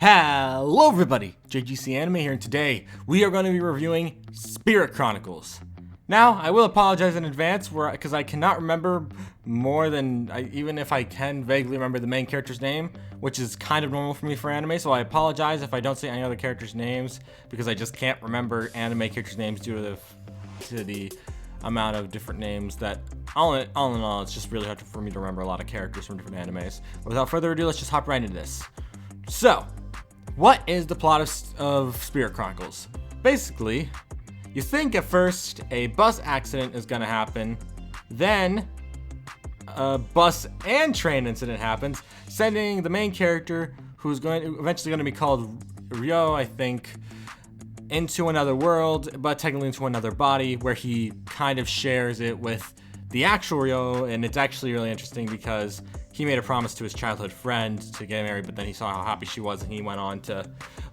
Hello everybody, JGC Anime here, and today we are going to be reviewing Spirit Chronicles. Now, I will apologize in advance because I cannot remember more than, even if I can vaguely remember the main character's name, which is kind of normal for me for anime, so I apologize if I don't say any other characters' names, because I just can't remember anime characters' names due to the amount of different names that, all in all, it's just really hard for me to remember a lot of characters from different animes. But without further ado, let's just hop right into this. So, what is the plot of Spirit Chronicles? Basically, you think at first a bus accident is going to happen, then a bus and train incident happens, sending the main character, who's eventually going to be called Ryo, I think, into another world, but technically into another body, where he kind of shares it with the actual Ryo, and it's actually really interesting because he made a promise to his childhood friend to get married, but then he saw how happy she was, and he went on to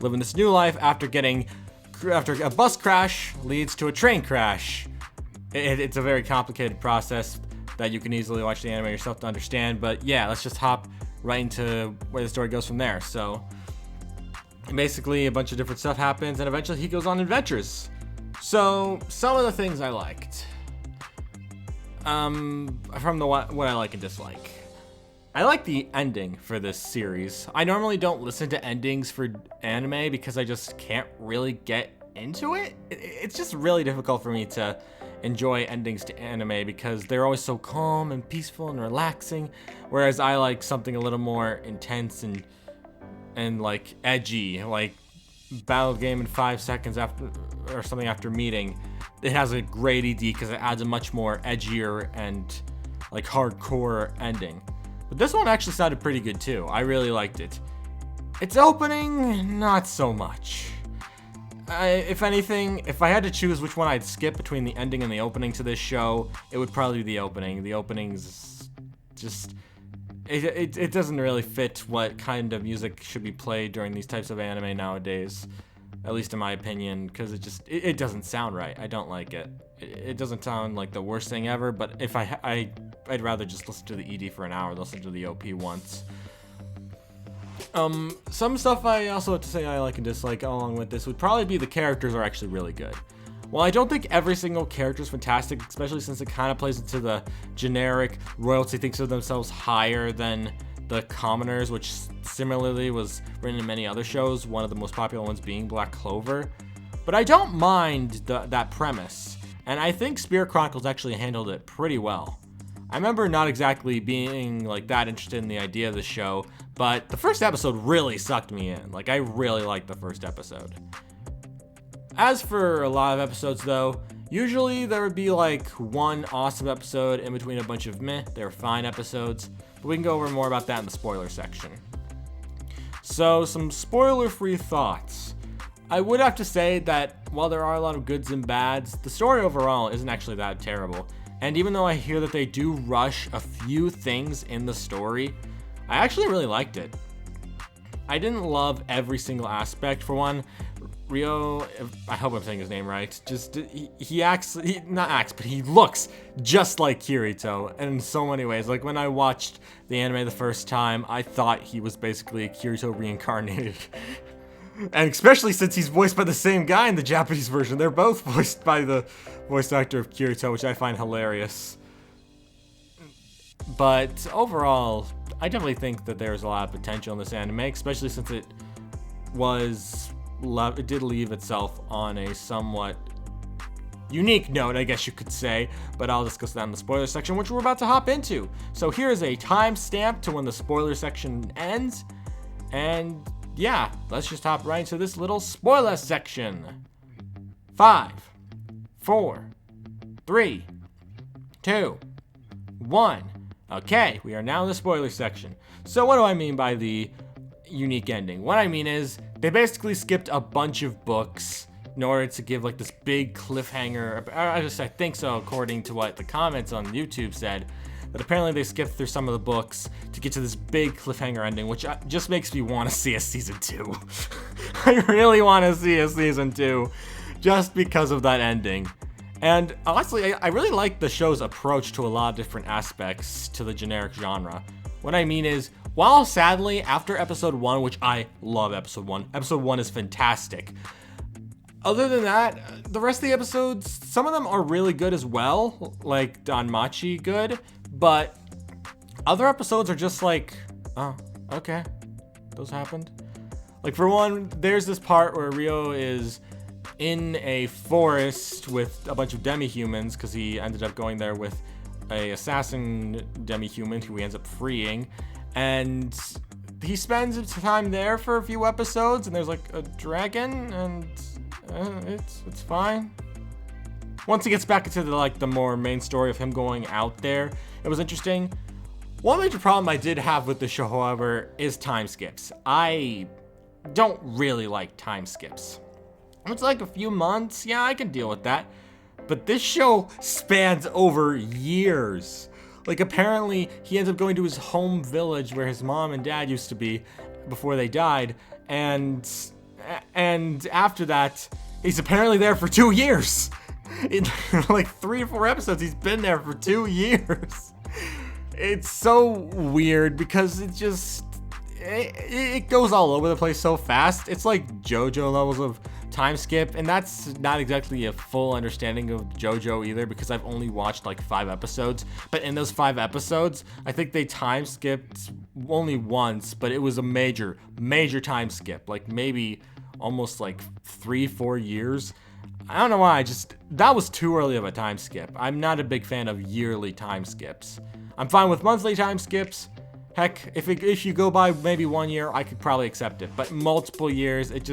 live in this new life after a bus crash leads to a train crash. It's a very complicated process that you can easily watch the anime yourself to understand, but yeah, let's just hop right into where the story goes from there. So basically a bunch of different stuff happens, and eventually he goes on adventures. So some of the things I liked, from what I like and dislike. I like the ending for this series. I normally don't listen to endings for anime because I just can't really get into it. It's just really difficult for me to enjoy endings to anime because they're always so calm and peaceful and relaxing, whereas I like something a little more intense and like edgy, like battle game in 5 seconds after or something after meeting. It has a great ED because it adds a much more edgier and like hardcore ending. But this one actually sounded pretty good too. I really liked it. Its opening, not so much. If anything, if I had to choose which one I'd skip between the ending and the opening to this show, it would probably be the opening. The opening's just, it doesn't really fit what kind of music should be played during these types of anime nowadays, at least in my opinion, because it doesn't sound right. I don't like it. It doesn't sound like the worst thing ever, but if I'd rather just listen to the ED for an hour than listen to the OP once. Some stuff I also have to say I like and dislike along with this would probably be the characters are actually really good. While I don't think every single character is fantastic, especially since it kind of plays into the generic royalty thinks of themselves higher than the commoners, which similarly was written in many other shows, one of the most popular ones being Black Clover. But I don't mind that premise, and I think Spirit Chronicles actually handled it pretty well. I remember not exactly being like that interested in the idea of the show, but the first episode really sucked me in. Like, I really liked the first episode. As for a lot of episodes though, usually there would be like one awesome episode in between a bunch of meh, they're fine episodes, but we can go over more about that in the spoiler section. So, some spoiler-free thoughts. I would have to say that while there are a lot of goods and bads, the story overall isn't actually that terrible. And even though I hear that they do rush a few things in the story, I actually really liked it. I didn't love every single aspect. For one, Ryo, I hope I'm saying his name right, he looks just like Kirito in so many ways. Like, when I watched the anime the first time, I thought he was basically Kirito reincarnated. And especially since he's voiced by the same guy in the Japanese version. They're both voiced by the voice actor of Kirito, which I find hilarious. But overall, I definitely think that there's a lot of potential in this anime, especially since it did leave itself on a somewhat unique note, I guess you could say, but I'll discuss that in the spoiler section, which we're about to hop into. So here's a timestamp to when the spoiler section ends, and yeah, let's just hop right into this little spoiler section. 5, 4, 3, 2, 1. Okay, we are now in the spoiler section. So what do I mean by the unique ending? What I mean is, they basically skipped a bunch of books in order to give like this big cliffhanger. I think so, according to what the comments on YouTube said. But apparently they skipped through some of the books to get to this big cliffhanger ending, which just makes me want to see a season 2. I really want to see a season 2 just because of that ending. And honestly, I really like the show's approach to a lot of different aspects to the generic genre. What I mean is, While sadly, after episode 1, which I love episode 1 is fantastic. Other than that, the rest of the episodes, some of them are really good as well, like Danmachi good, but other episodes are just like, oh, okay, those happened. Like for one, there's this part where Ryo is in a forest with a bunch of demi-humans because he ended up going there with a assassin demi-human who he ends up freeing, and he spends his time there for a few episodes, and there's like a dragon, and it's fine. Once he gets back into the more main story of him going out there, it was interesting. One major problem I did have with the show, however, is time skips. I don't really like time skips. It's like a few months, yeah, I can deal with that. But this show spans over years. Like apparently he ends up going to his home village where his mom and dad used to be before they died, and after that, he's apparently there for 2 years. In like 3 or 4 episodes, he's been there for 2 years. It's so weird because it goes all over the place so fast. It's like JoJo levels of time skip, and that's not exactly a full understanding of JoJo either because I've only watched like 5 episodes. But in those 5 episodes, I think they time skipped only once, but it was a major time skip, like maybe almost like 3-4 years. I don't know why, that was too early of a time skip. I'm not a big fan of yearly time skips. I'm fine with monthly time skips. Heck, if you go by maybe 1 year, I could probably accept it. But multiple years, it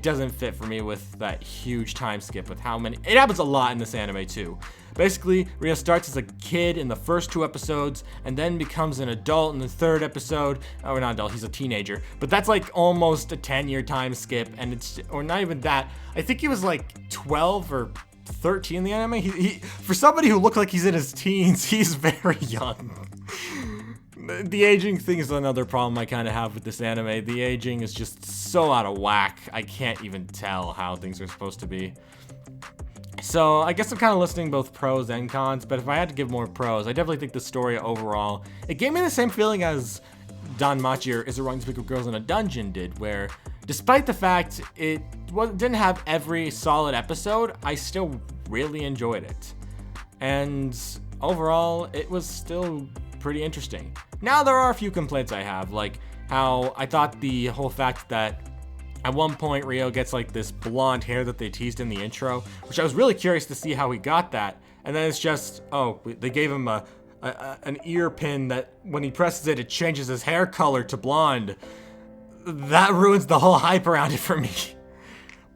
doesn't fit for me with that huge time skip with how many. It happens a lot in this anime too. Basically, Ryo starts as a kid in the first 2 episodes and then becomes an adult in the 3rd episode. Oh, not adult, he's a teenager. But that's like almost a 10-year time skip, and or not even that. I think he was like 12 or 13 in the anime. He for somebody who looked like he's in his teens, he's very young. The aging thing is another problem I kind of have with this anime. The aging is just so out of whack. I can't even tell how things are supposed to be. So I guess I'm kind of listing both pros and cons, but if I had to give more pros, I definitely think the story overall, it gave me the same feeling as Danmachi or Is It Wrong to Speak of Girls in a Dungeon did, where despite the fact it didn't have every solid episode, I still really enjoyed it. And overall, it was still pretty interesting. Now there are a few complaints I have, like how I thought the whole fact that at one point Ryo gets like this blonde hair that they teased in the intro, which I was really curious to see how he got that, and then it's just, oh, they gave him an ear pin that when he presses it, it changes his hair color to blonde. That ruins the whole hype around it for me.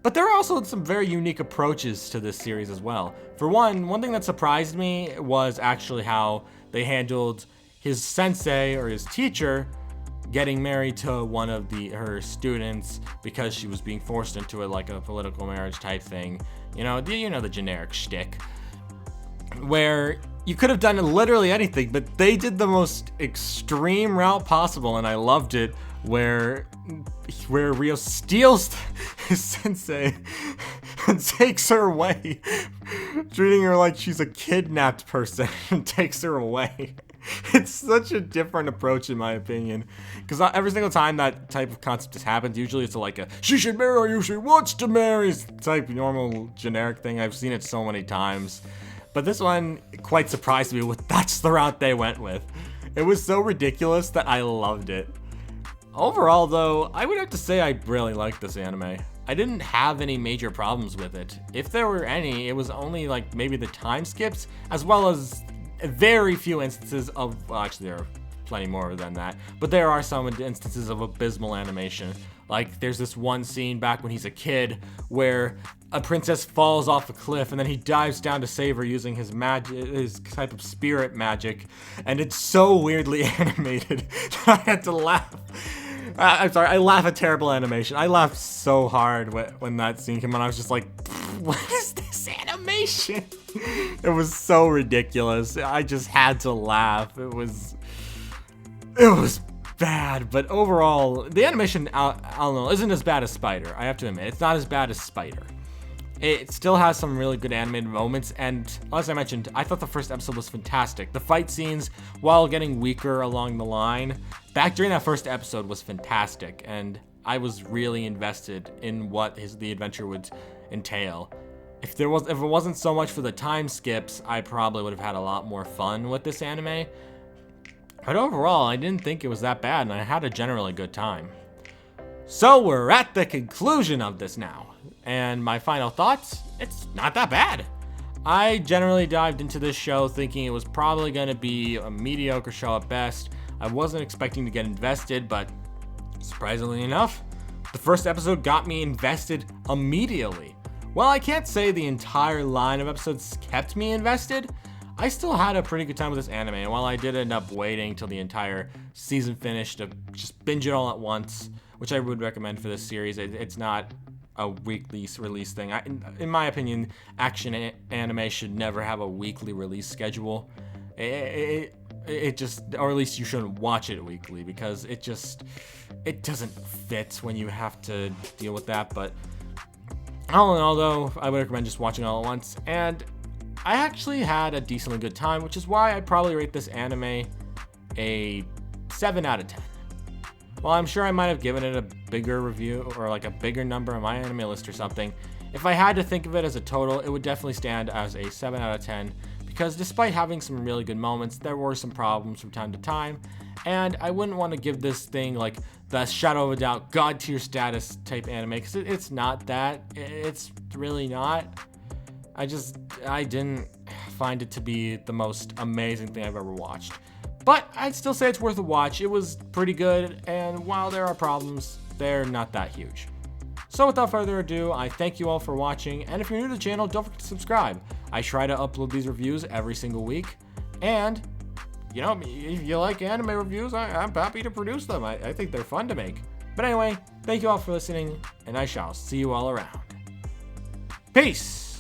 But there are also some very unique approaches to this series as well. For one thing that surprised me was actually how they handled his sensei or his teacher getting married to one of her students because she was being forced into it, like a political marriage type thing. You know the generic shtick, where you could have done literally anything, but they did the most extreme route possible, and I loved it, where Ryo steals his sensei and takes her away, treating her like she's a kidnapped person and takes her away. It's such a different approach in my opinion, because every single time that type of concept has happened, usually it's like a she should marry you, she wants to marry type normal generic thing. I've seen it so many times, but this one quite surprised me with that's the route they went with. It was so ridiculous that I loved it. Overall though, I would have to say I really liked this anime. I didn't have any major problems with it. If there were any, it was only like maybe the time skips, as well as very few instances of, well, actually there are plenty more than that, but there are some instances of abysmal animation. Like there's this one scene back when he's a kid where a princess falls off a cliff and then he dives down to save her using his magic, his type of spirit magic, and it's so weirdly animated that I had to laugh. I'm sorry, I laugh at terrible animation. I laughed so hard when that scene came on. I was just like, what is this animation? It was so ridiculous. I just had to laugh. It was bad, but overall, the animation, I don't know, isn't as bad as Spider. I have to admit, it's not as bad as Spider. It still has some really good animated moments, and as I mentioned, I thought the first episode was fantastic. The fight scenes, while getting weaker along the line, back during that first episode was fantastic, and I was really invested in what the adventure would entail. If it wasn't so much for the time skips, I probably would have had a lot more fun with this anime. But overall, I didn't think it was that bad, and I had a generally good time. So we're at the conclusion of this now. And my final thoughts, it's not that bad. I generally dived into this show thinking it was probably going to be a mediocre show at best. I wasn't expecting to get invested, but surprisingly enough, the first episode got me invested immediately. While I can't say the entire line of episodes kept me invested, I still had a pretty good time with this anime, and while I did end up waiting till the entire season finished to just binge it all at once, which I would recommend for this series, it's not a weekly release thing. In my opinion, action anime should never have a weekly release schedule. It just, or at least you shouldn't watch it weekly, because it doesn't fit when you have to deal with that. But all in all, though, I would recommend just watching it all at once, and I actually had a decently good time, which is why I'd probably rate this anime a 7 out of 10. While I'm sure I might have given it a bigger review or like a bigger number on my anime list or something, if I had to think of it as a total, it would definitely stand as a 7 out of 10, because despite having some really good moments, there were some problems from time to time, and I wouldn't want to give this thing like the shadow of a doubt god tier status type anime, because it's not that. It's really not. I didn't find it to be the most amazing thing I've ever watched. But I'd still say it's worth a watch. It was pretty good, and while there are problems, they're not that huge. So without further ado, I thank you all for watching, and if you're new to the channel, don't forget to subscribe. I try to upload these reviews every single week, and, you know, if you like anime reviews, I'm happy to produce them. I think they're fun to make. But anyway, thank you all for listening, and I shall see you all around. Peace!